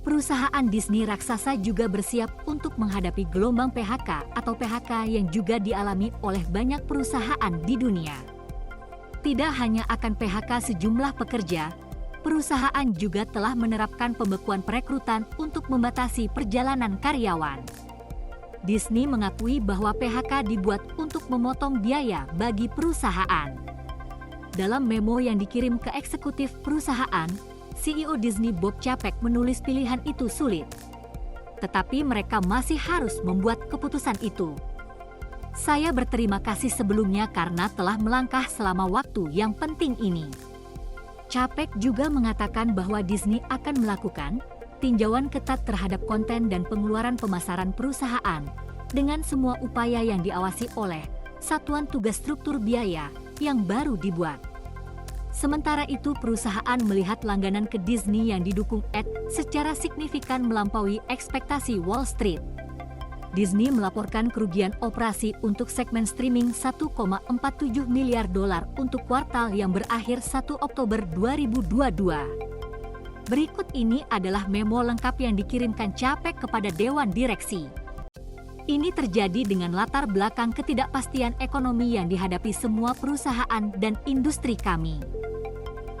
Perusahaan Disney raksasa juga bersiap untuk menghadapi gelombang PHK atau PHK yang juga dialami oleh banyak perusahaan di dunia. Tidak hanya akan PHK sejumlah pekerja, perusahaan juga telah menerapkan pembekuan perekrutan untuk membatasi perjalanan karyawan. Disney mengakui bahwa PHK dibuat untuk memotong biaya bagi perusahaan. Dalam memo yang dikirim ke eksekutif perusahaan, CEO Disney Bob Chapek menulis pilihan itu sulit. Tetapi mereka masih harus membuat keputusan itu. Saya berterima kasih sebelumnya karena telah melangkah selama waktu yang penting ini. Chapek juga mengatakan bahwa Disney akan melakukan tinjauan ketat terhadap konten dan pengeluaran pemasaran perusahaan dengan semua upaya yang diawasi oleh Satuan Tugas Struktur Biaya yang baru dibuat. Sementara itu, perusahaan melihat langganan ke Disney yang didukung ad secara signifikan melampaui ekspektasi Wall Street. Disney melaporkan kerugian operasi untuk segmen streaming 1,47 miliar dolar untuk kuartal yang berakhir 1 Oktober 2022. Berikut ini adalah memo lengkap yang dikirimkan Chapek kepada Dewan Direksi. Ini terjadi dengan latar belakang ketidakpastian ekonomi yang dihadapi semua perusahaan dan industri kami.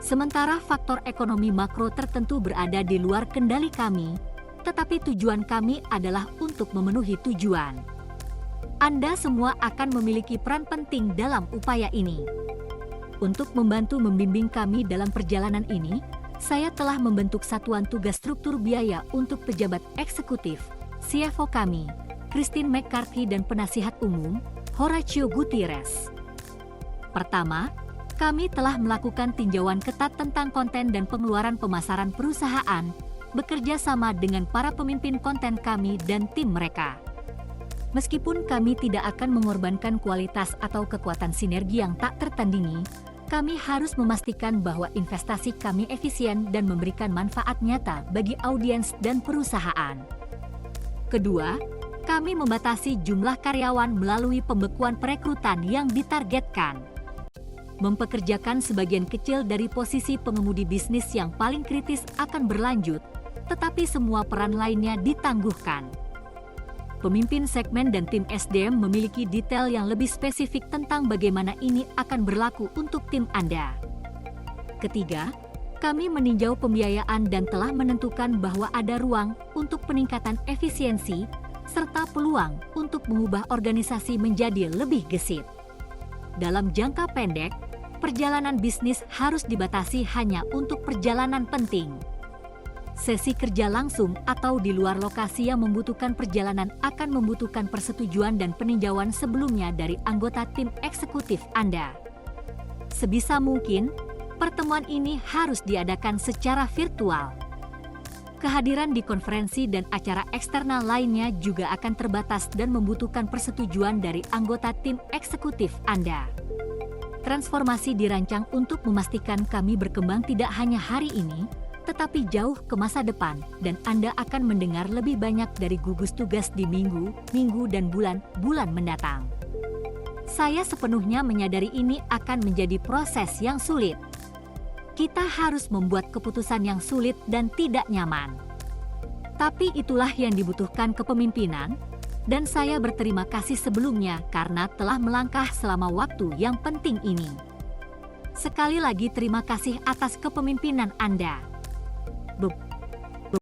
Sementara faktor ekonomi makro tertentu berada di luar kendali kami, tetapi tujuan kami adalah untuk memenuhi tujuan. Anda semua akan memiliki peran penting dalam upaya ini. Untuk membantu membimbing kami dalam perjalanan ini, saya telah membentuk Satuan Tugas Struktur Biaya untuk pejabat eksekutif, CFO kami, Christine McCarthy, dan penasihat umum, Horacio Gutierrez. Pertama, kami telah melakukan tinjauan ketat tentang konten dan pengeluaran pemasaran perusahaan, bekerja sama dengan para pemimpin konten kami dan tim mereka. Meskipun kami tidak akan mengorbankan kualitas atau kekuatan sinergi yang tak tertandingi, kami harus memastikan bahwa investasi kami efisien dan memberikan manfaat nyata bagi audiens dan perusahaan. Kedua, kami membatasi jumlah karyawan melalui pembekuan perekrutan yang ditargetkan. Mempekerjakan sebagian kecil dari posisi pengemudi bisnis yang paling kritis akan berlanjut, tetapi semua peran lainnya ditangguhkan. Pemimpin segmen dan tim SDM memiliki detail yang lebih spesifik tentang bagaimana ini akan berlaku untuk tim Anda. Ketiga, kami meninjau pembiayaan dan telah menentukan bahwa ada ruang untuk peningkatan efisiensi serta peluang untuk mengubah organisasi menjadi lebih gesit. Dalam jangka pendek, perjalanan bisnis harus dibatasi hanya untuk perjalanan penting. Sesi kerja langsung atau di luar lokasi yang membutuhkan perjalanan akan membutuhkan persetujuan dan peninjauan sebelumnya dari anggota tim eksekutif Anda. Sebisa mungkin, pertemuan ini harus diadakan secara virtual. Kehadiran di konferensi dan acara eksternal lainnya juga akan terbatas dan membutuhkan persetujuan dari anggota tim eksekutif Anda. Transformasi dirancang untuk memastikan kami berkembang tidak hanya hari ini, tetapi jauh ke masa depan, dan Anda akan mendengar lebih banyak dari gugus tugas di minggu, dan bulan-bulan mendatang. Saya sepenuhnya menyadari ini akan menjadi proses yang sulit. Kita harus membuat keputusan yang sulit dan tidak nyaman. Tapi itulah yang dibutuhkan kepemimpinan, dan saya berterima kasih sebelumnya karena telah melangkah selama waktu yang penting ini. Sekali lagi terima kasih atas kepemimpinan Anda.